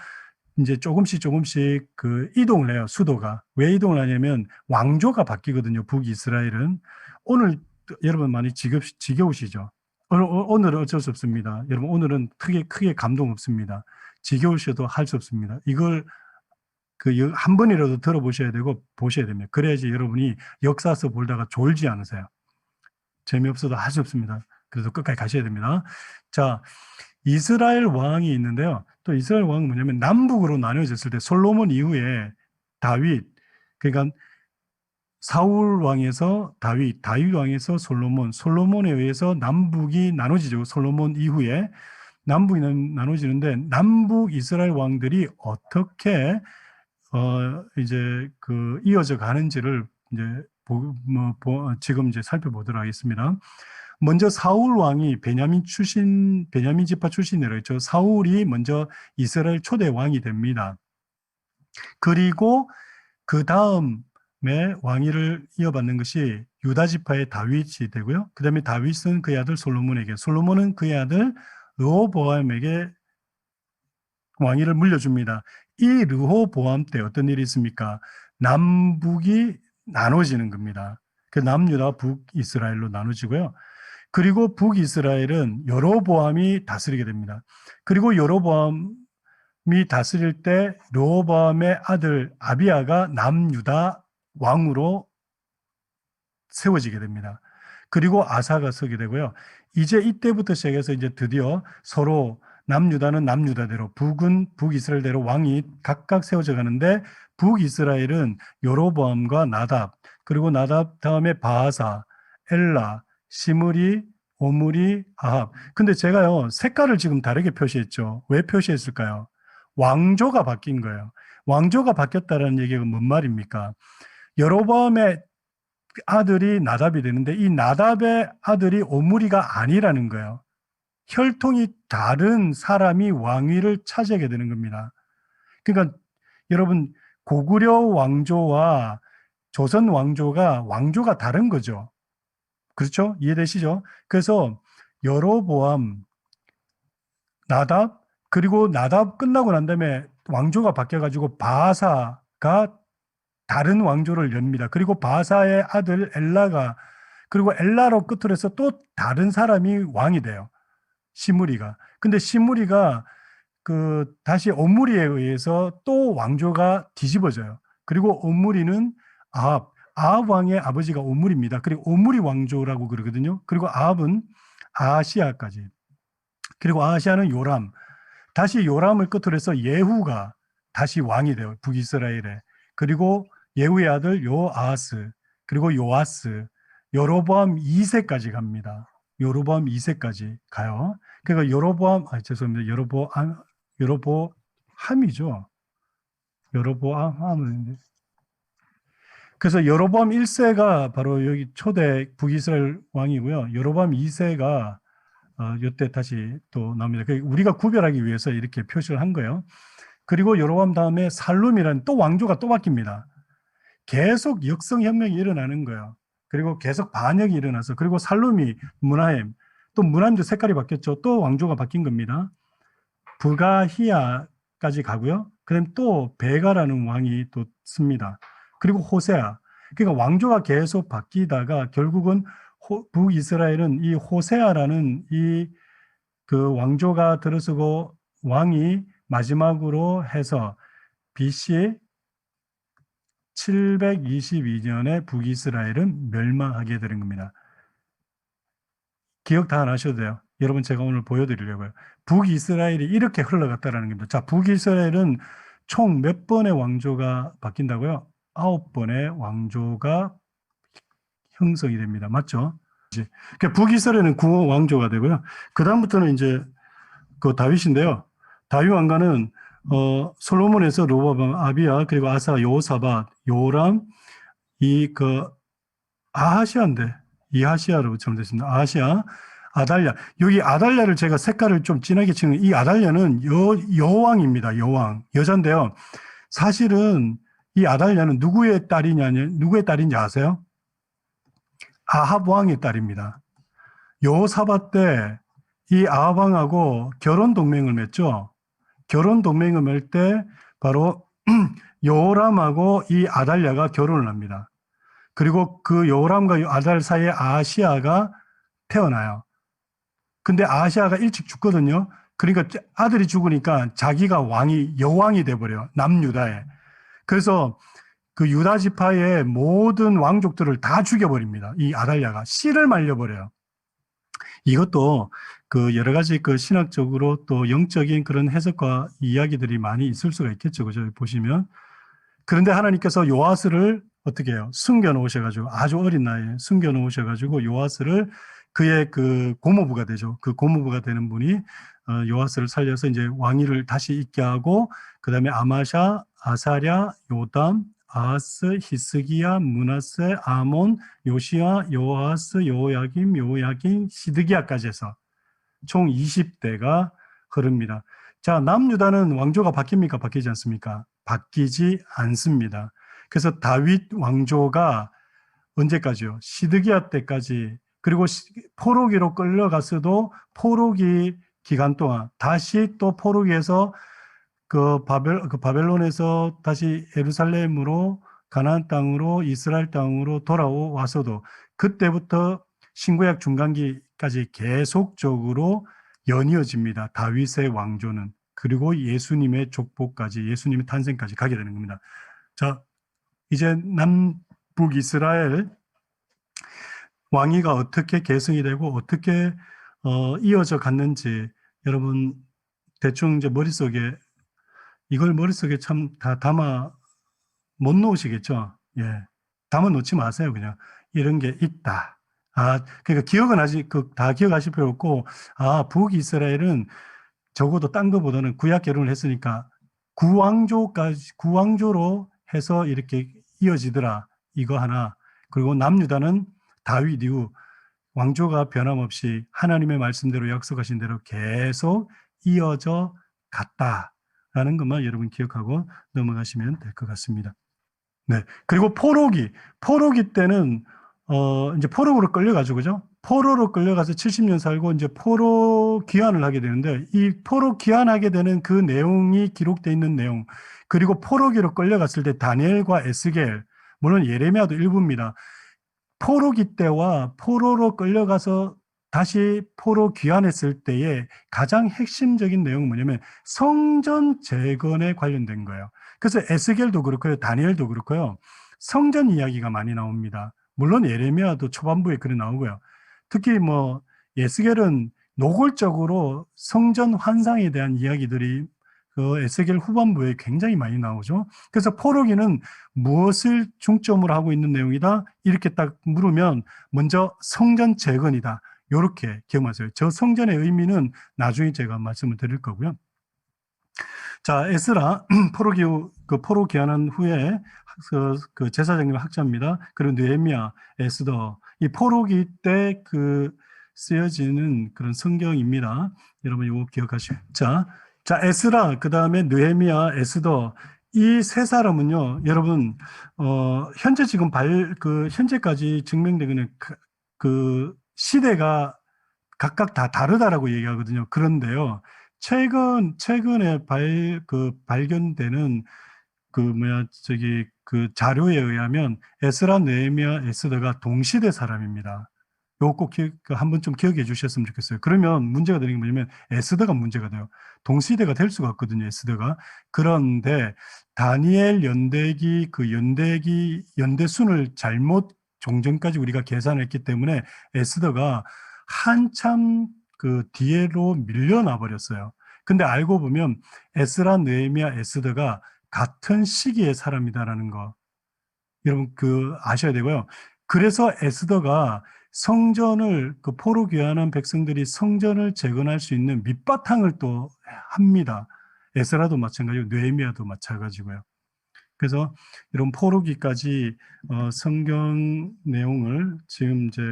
이제 조금씩 그 이동을 해요. 수도가. 왜 이동을 하냐면 왕조가 바뀌거든요. 북이스라엘은. 오늘 여러분 많이 지겨우시죠? 오늘은 어쩔 수 없습니다. 여러분 오늘은 크게 감동 없습니다. 지겨우셔도 할 수 없습니다. 이걸 한 번이라도 들어보셔야 되고 보셔야 됩니다. 그래야지 여러분이 역사서 보다가 졸지 않으세요. 재미없어도 할 수 없습니다. 그래서 끝까지 가셔야 됩니다. 자, 이스라엘 왕이 있는데요. 또 이스라엘 왕은 뭐냐면 남북으로 나뉘어졌을 때 솔로몬 이후에 다윗, 그러니까 사울 왕에서 다윗 왕에서 솔로몬에 의해서 남북이 나눠지죠. 솔로몬 이후에 남북이 나눠지는데, 남북 이스라엘 왕들이 어떻게 이제 이어져 가는지를 이제 지금 이제 살펴보도록 하겠습니다. 먼저 사울 왕이 베냐민 지파 출신이라고 했죠. 사울이 먼저 이스라엘 초대 왕이 됩니다. 그리고 그 다음에 왕위를 이어받는 것이 유다 지파의 다윗이 되고요. 그 다음에 다윗은 그의 아들 솔로몬에게, 솔로몬은 그의 아들 르호보암에게 왕위를 물려줍니다. 이 르호보암 때 어떤 일이 있습니까? 남북이 나눠지는 겁니다. 그 남유다 북이스라엘로 나눠지고요. 그리고 북이스라엘은 여로보암이 다스리게 됩니다. 그리고 여로보암이 다스릴 때 르호보암의 아들 아비야가 남유다 왕으로 세워지게 됩니다. 그리고 아사가 서게 되고요. 이제 이때부터 시작해서 이제 드디어 서로 남유다는 남유다대로 북은 북이스라엘대로 왕이 각각 세워져 가는데 북이스라엘은 여로보암과 나답 그리고 나답 다음에 바하사, 엘라, 시므리, 오므리, 아합. 근데 제가요 색깔을 지금 다르게 표시했죠. 왜 표시했을까요? 왕조가 바뀐 거예요. 왕조가 바뀌었다는 얘기가 뭔 말입니까? 여로보암의 아들이 나답이 되는데 이 나답의 아들이 오므리가 아니라는 거예요. 혈통이 다른 사람이 왕위를 차지하게 되는 겁니다. 그러니까 여러분 고구려 왕조와 조선 왕조가 다른 거죠. 그렇죠? 이해되시죠? 그래서 여로보암, 나답 그리고 나답 끝나고 난 다음에 왕조가 바뀌어가지고 바하사가 다른 왕조를 엽니다. 그리고 바사의 아들 엘라가 그리고 엘라로 끝으로 해서 또 다른 사람이 왕이 돼요. 시므리가. 근데 시므리가 그 다시 오므리에 의해서 또 왕조가 뒤집어져요. 그리고 오므리는 아합 왕의 아버지가 오므리입니다. 그리고 오므리 왕조라고 그러거든요. 그리고 아합은 아하시아까지. 그리고 아하시아는 요람. 다시 요람을 끝으로 해서 예후가 다시 왕이 돼요. 북이스라엘에. 그리고 예후의 아들 요아스, 그리고 요아스, 여로보암 2세까지 갑니다. 여로보암 2세까지 가요. 그러니까 죄송합니다. 여로보암이죠. 여로보암은. 그래서 여로보암 1세가 바로 여기 초대 북이스라엘 왕이고요. 여로보암 2세가 이때 다시 또 나옵니다. 우리가 구별하기 위해서 이렇게 표시를 한 거예요. 그리고 여로보암 다음에 살룸이라는 또 왕조가 또 바뀝니다. 계속 역성혁명이 일어나는 거예요. 그리고 계속 반역이 일어나서 그리고 살룸이 문하임 또 문하임도 색깔이 바뀌었죠. 또 왕조가 바뀐 겁니다. 부가히야까지 가고요. 그다음 또 베가라는 왕이 또 씁니다. 그리고 호세아. 그러니까 왕조가 계속 바뀌다가 결국은 북이스라엘은 이 호세아라는 이 그 왕조가 들어서고 왕이 마지막으로 해서 BC 722년에 북이스라엘은 멸망하게 되는 겁니다. 기억 다 안 하셔도 돼요. 여러분 제가 오늘 보여드리려고요. 북이스라엘이 이렇게 흘러갔다는 겁니다. 자, 북이스라엘은 총 몇 번의 왕조가 바뀐다고요? 9번의 왕조가 형성이 됩니다. 맞죠? 그러니까 북이스라엘은 9호 왕조가 되고요. 그 다음부터는 이제 그 다윗인데요. 다윗 왕가는 솔로몬에서 르호보암, 아비야, 그리고 아사, 여호사밧, 요람, 아하시아인데 이하시아로 잘못됐습니다. 아하시아, 아달랴. 여기 아달랴를 제가 색깔을 좀 진하게 치는 이 아달랴는 여왕입니다. 여왕, 여잔데요. 사실은 이 아달랴는 누구의 딸인지 아세요? 아합 왕의 딸입니다. 여호사밧 때 이 아합 왕하고 결혼 동맹을 맺죠. 결혼 동맹을 맺을 때 바로 여호람하고 이 아달랴가 결혼을 합니다. 그리고 그 여호람과 아달 사이에 아하시아가 태어나요. 근데 아하시아가 일찍 죽거든요. 그러니까 아들이 죽으니까 자기가 여왕이 돼버려요. 남유다에. 그래서 그 유다 지파의 모든 왕족들을 다 죽여버립니다. 이 아달랴가 씨를 말려버려요. 이것도 그 여러 가지 그 신학적으로 또 영적인 그런 해석과 이야기들이 많이 있을 수가 있겠죠. 그죠? 보시면. 그런데 하나님께서 요아스를 어떻게 해요? 숨겨 놓으셔가지고 아주 어린 나이에 숨겨 놓으셔가지고 요아스를 그의 그 고모부가 되죠. 그 고모부가 되는 분이 요아스를 살려서 이제 왕위를 다시 잇게 하고 그 다음에 아마샤, 아사랴, 요담, 아하스, 히스기야, 므낫세, 아몬, 요시야, 요아스, 요야김, 시드기야까지 해서 총 20대가 흐릅니다. 자, 남유다는 왕조가 바뀝니까? 바뀌지 않습니까? 바뀌지 않습니다. 그래서 다윗 왕조가 언제까지요? 시드기야 때까지 그리고 포로기로 끌려갔어도 포로기 기간 동안 다시 또 포로기에서 그 바벨론에서 다시 예루살렘으로 가나안 땅으로 이스라엘 땅으로 돌아와서도 그때부터 신구약 중간기까지 계속적으로 연이어집니다. 다윗의 왕조는. 그리고 예수님의 족보까지, 예수님의 탄생까지 가게 되는 겁니다. 자, 이제 남북 이스라엘 왕위가 어떻게 계승이 되고 어떻게 이어져 갔는지 여러분 대충 이제 머릿속에 이걸 머릿속에 참 다 담아 못 놓으시겠죠? 예. 담아 놓지 마세요. 그냥 이런 게 있다. 그러니까 기억은 아직 다 기억하실 필요 없고, 북이스라엘은 적어도 딴 거보다는 구약 결혼을 했으니까 구왕조로 해서 이렇게 이어지더라. 이거 하나. 그리고 남유다는 다윗 이후 왕조가 변함없이 하나님의 말씀대로 약속하신 대로 계속 이어져 갔다라는 것만 여러분 기억하고 넘어가시면 될 것 같습니다. 네. 그리고 포로기 때는 이제 포로로 끌려가지고 그죠? 포로로 끌려가서 70년 살고 이제 포로 귀환을 하게 되는데 이 포로 귀환하게 되는 그 내용이 기록되어 있는 내용 그리고 포로기로 끌려갔을 때 다니엘과 에스겔 물론 예레미야도 일부입니다. 포로기 때와 포로로 끌려가서 다시 포로 귀환했을 때의 가장 핵심적인 내용은 뭐냐면 성전 재건에 관련된 거예요. 그래서 에스겔도 그렇고요. 다니엘도 그렇고요. 성전 이야기가 많이 나옵니다. 물론 예레미야도 초반부에 그래 나오고요. 특히 뭐 에스겔은 노골적으로 성전 환상에 대한 이야기들이 그 에스겔 후반부에 굉장히 많이 나오죠. 그래서 포로기는 무엇을 중점으로 하고 있는 내용이다? 이렇게 딱 물으면 먼저 성전 재건이다. 이렇게 기억하세요. 저 성전의 의미는 나중에 제가 말씀을 드릴 거고요. 자, 에스라 포로 귀환한 후에 그 제사장님 학자입니다. 그리고 느헤미야, 에스더 이 포로기 때 쓰여지는 그런 성경입니다. 여러분 이거 기억하시고 자, 에스라 그다음에 느헤미야, 에스더 이 세 사람은요, 여러분 현재 지금 현재까지 증명되는 그 시대가 각각 다 다르다라고 얘기하거든요. 그런데요. 최근에 발견되는 자료에 의하면 에스라, 느헤미야, 에스더가 동시대 사람입니다. 요거 꼭 한번 좀 기억해 주셨으면 좋겠어요. 그러면 문제가 되는 게 뭐냐면 에스더가 문제가 돼요. 동시대가 될 수가 없거든요, 에스더가. 그런데 다니엘 연대기 연대순을 잘못 종전까지 우리가 계산했기 때문에 에스더가 한참 뒤로 밀려나 버렸어요. 근데 알고 보면 에스라, 느헤미야, 에스더가 같은 시기의 사람이다라는 거 여러분 아셔야 되고요. 그래서 에스더가 성전을 포로 귀환한 백성들이 성전을 재건할 수 있는 밑바탕을 또 합니다. 에스라도 마찬가지고 느헤미야도 마찬가지고요. 그래서 이런 포로기까지 성경 내용을 지금 이제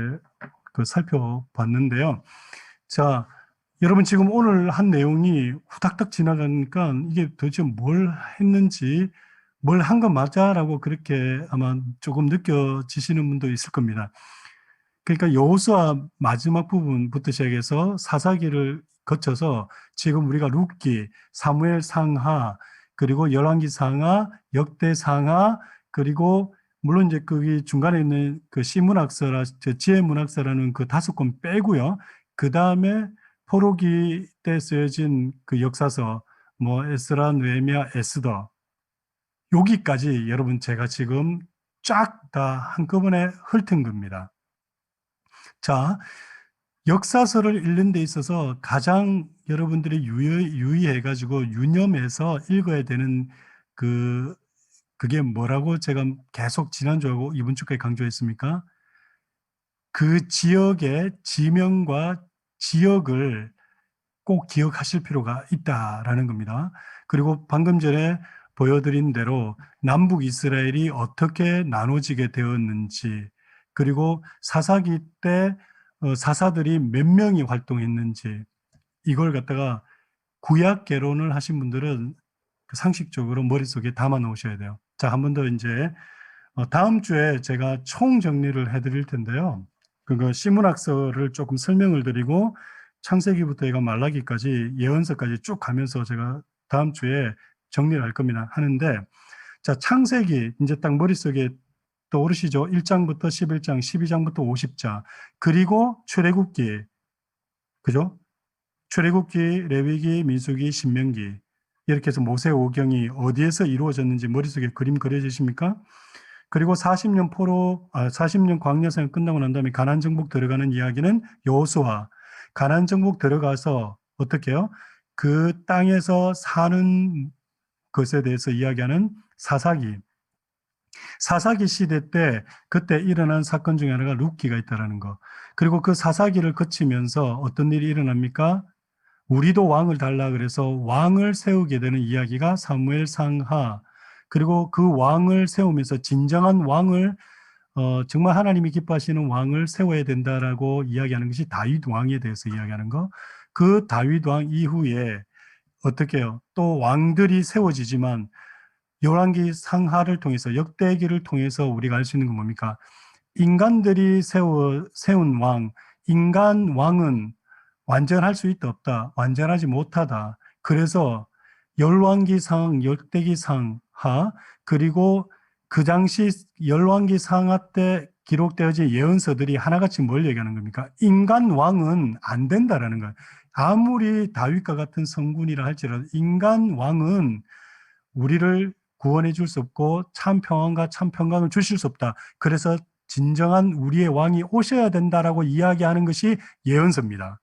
살펴봤는데요. 자, 여러분 지금 오늘 한 내용이 후닥닥 지나가니까 이게 도대체 뭘 했는지 뭘 한 거 맞아라고 그렇게 아마 조금 느껴지시는 분도 있을 겁니다. 그러니까 여호수아 마지막 부분부터 시작해서 사사기를 거쳐서 지금 우리가 룻기, 사무엘 상하, 그리고 열왕기 상하, 역대 상하, 그리고 물론 이제 거기 중간에 있는 시문학서라 지혜문학서라는 5권 빼고요. 그 다음에 포로기 때 쓰여진 역사서, 뭐 에스라, 느헤미야, 에스더 여기까지 여러분 제가 지금 쫙 다 한꺼번에 훑은 겁니다. 자, 역사서를 읽는 데 있어서 가장 여러분들이 유의해가지고 유념해서 읽어야 되는 그게 뭐라고 제가 계속 지난주하고 이번 주까지 강조했습니까? 그 지역의 지명과 지역을 꼭 기억하실 필요가 있다라는 겁니다. 그리고 방금 전에 보여드린 대로 남북 이스라엘이 어떻게 나눠지게 되었는지, 그리고 사사기 때 사사들이 몇 명이 활동했는지, 이걸 갖다가 구약 개론을 하신 분들은 상식적으로 머릿속에 담아 놓으셔야 돼요. 자, 한 번 더 이제 다음 주에 제가 총 정리를 해드릴 텐데요. 시문학서를 조금 설명을 드리고 창세기부터 해가 말라기까지 예언서까지 쭉 가면서 제가 다음 주에 정리를 할 겁니다. 하는데 자, 창세기 이제 딱 머릿속에 떠오르시죠? 1장부터 11장, 12장부터 50장, 그리고 출애굽기, 그죠? 출애굽기, 레위기, 민수기, 신명기, 이렇게 해서 모세 오경이 어디에서 이루어졌는지 머릿속에 그림 그려지십니까? 그리고 40년 광야 생활 끝나고 난 다음에 가나안 정복 들어가는 이야기는 여호수아. 가나안 정복 들어가서 어떻게 해요? 그 땅에서 사는 것에 대해서 이야기하는 사사기. 사사기 시대 때 그때 일어난 사건 중에 하나가 룻기가 있다라는 거. 그리고 그 사사기를 거치면서 어떤 일이 일어납니까? 우리도 왕을 달라 그래서 왕을 세우게 되는 이야기가 사무엘 상하. 그리고 그 왕을 세우면서 진정한 왕을 정말 하나님이 기뻐하시는 왕을 세워야 된다라고 이야기하는 것이 다윗 왕에 대해서 이야기하는 거. 그 다윗 왕 이후에 어떻게 해요? 또 왕들이 세워지지만 열왕기 상하를 통해서 역대기를 통해서 우리가 알 수 있는 건 뭡니까? 인간들이 세운 왕, 인간 왕은 완전할 수 있다 없다, 완전하지 못하다. 그래서 열왕기상, 역대기상하, 그리고 그 당시 열왕기상하 때 기록되어진 예언서들이 하나같이 뭘 얘기하는 겁니까? 인간 왕은 안 된다라는 거예요. 아무리 다윗과 같은 성군이라 할지라도 인간 왕은 우리를 구원해 줄 수 없고 참 평안과 참 평강을 주실 수 없다. 그래서 진정한 우리의 왕이 오셔야 된다라고 이야기하는 것이 예언서입니다.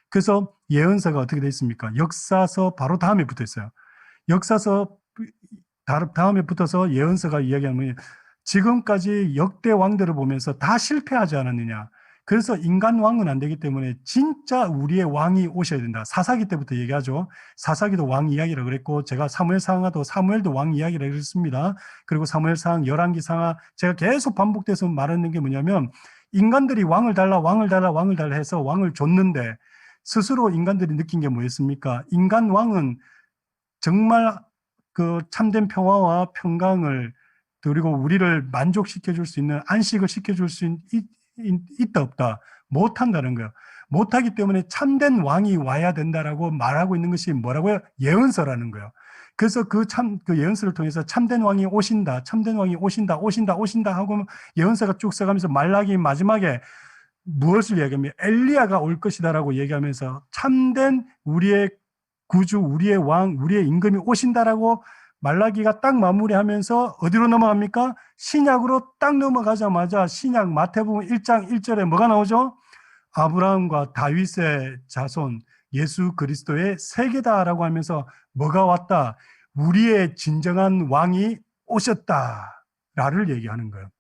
그래서 예언서가 어떻게 되어 있습니까? 역사서 바로 다음에 붙어 있어요. 역사서 다음에 붙어서 예언서가 이야기하면 지금까지 역대 왕들을 보면서 다 실패하지 않았느냐. 그래서 인간 왕은 안 되기 때문에 진짜 우리의 왕이 오셔야 된다. 사사기 때부터 얘기하죠. 사사기도 왕 이야기라고 그랬고, 제가 사무엘상하도 사무엘도 왕 이야기라고 그랬습니다. 그리고 사무엘상, 열왕기상하, 제가 계속 반복돼서 말하는 게 뭐냐면 인간들이 왕을 달라, 왕을 달라, 왕을 달라 해서 왕을 줬는데 스스로 인간들이 느낀 게 뭐였습니까? 인간 왕은 정말 그 참된 평화와 평강을, 그리고 우리를 만족시켜 줄 수 있는, 안식을 시켜줄 수 있다 없다, 못한다는 거예요. 못하기 때문에 참된 왕이 와야 된다라고 말하고 있는 것이 뭐라고요? 예언서라는 거예요. 그래서 그 예언서를 통해서 참된 왕이 오신다, 참된 왕이 오신다, 오신다, 오신다 하고 예언서가 쭉 써가면서 말라기 마지막에 무엇을 얘기하면 엘리야가 올 것이다라고 얘기하면서 참된 우리의 구주, 우리의 왕, 우리의 임금이 오신다라고 말라기가 딱 마무리하면서 어디로 넘어갑니까? 신약으로 딱 넘어가자마자 신약 마태복음 1장 1절에 뭐가 나오죠? 아브라함과 다윗의 자손 예수 그리스도의 세계다라고 하면서 뭐가 왔다? 우리의 진정한 왕이 오셨다라를 얘기하는 거예요.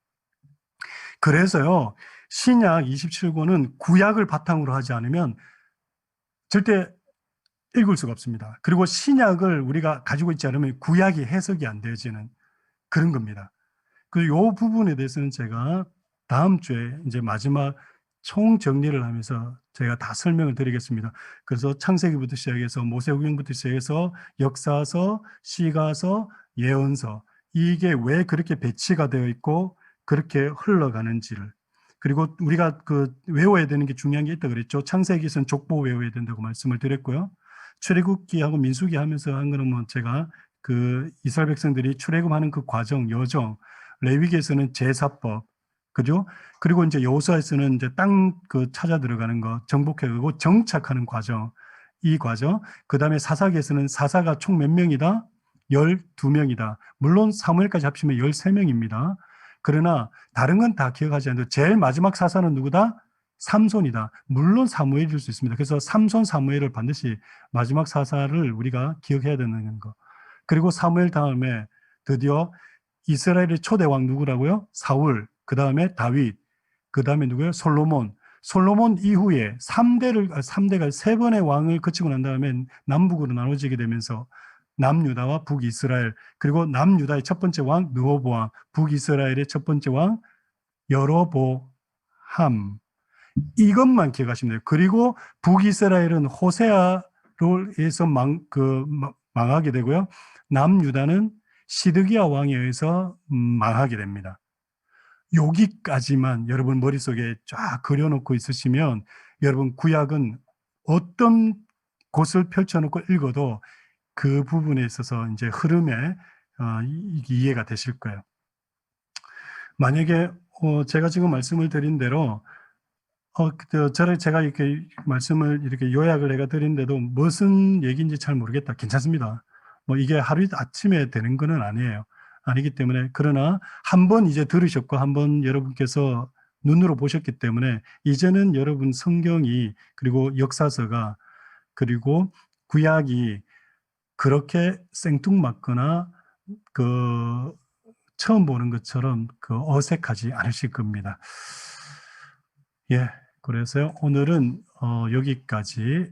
그래서요, 신약 27권은 구약을 바탕으로 하지 않으면 절대 읽을 수가 없습니다. 그리고 신약을 우리가 가지고 있지 않으면 구약이 해석이 안 되어지는 그런 겁니다. 이 부분에 대해서는 제가 다음 주에 이제 마지막 총 정리를 하면서 제가 다 설명을 드리겠습니다. 그래서 창세기부터 시작해서 모세오경부터 시작해서 역사서, 시가서, 예언서, 이게 왜 그렇게 배치가 되어 있고 그렇게 흘러가는지를, 그리고 우리가 외워야 되는 게 중요한 게 있다 그랬죠. 창세기에서는 족보 외워야 된다고 말씀을 드렸고요. 출애굽기하고 민수기 하면서 한 거는 뭐 제가 이스라엘 백성들이 출애굽하는 그 과정, 여정, 레위기에서는 제사법, 그죠? 그리고 이제 여호수아에서는 이제 땅 찾아 들어가는 거, 정복해가고 정착하는 과정, 이 과정. 그 다음에 사사기에서는 사사가 총 몇 명이다? 12명이다. 물론 사무엘까지 합치면 13명입니다. 그러나 다른 건 다 기억하지 않는데 제일 마지막 사사는 누구다? 삼손이다. 물론 사무엘일 수 있습니다. 그래서 삼손, 사무엘을 반드시 마지막 사사를 우리가 기억해야 되는 거. 그리고 사무엘 다음에 드디어 이스라엘의 초대 왕 누구라고요? 사울, 그 다음에 다윗, 그 다음에 누구예요? 솔로몬. 솔로몬 이후에 3대가 세 번의 왕을 거치고 난 다음에 남북으로 나눠지게 되면서 남유다와 북이스라엘, 그리고 남유다의 첫 번째 왕 르호보암, 북이스라엘의 첫 번째 왕 여로보암. 이것만 기억하시면 돼요. 그리고 북이스라엘은 호세아로 해서 망하게 되고요. 남유다는 시드기야 왕에 의해서 망하게 됩니다. 여기까지만 여러분 머릿속에 쫙 그려놓고 있으시면 여러분 구약은 어떤 곳을 펼쳐놓고 읽어도 그 부분에 있어서 이제 흐름에 이게 이해가 되실 거예요. 만약에 제가 지금 말씀을 드린 대로 제가 이렇게 말씀을 이렇게 요약을 해가 드린데도 무슨 얘기인지 잘 모르겠다. 괜찮습니다. 뭐 이게 하루 아침에 되는 거는 아니에요. 아니기 때문에, 그러나 한 번 이제 들으셨고 한 번 여러분께서 눈으로 보셨기 때문에 이제는 여러분 성경이, 그리고 역사서가, 그리고 구약이 그렇게 생뚱맞거나 처음 보는 것처럼 어색하지 않으실 겁니다. 예, 그래서 오늘은 여기까지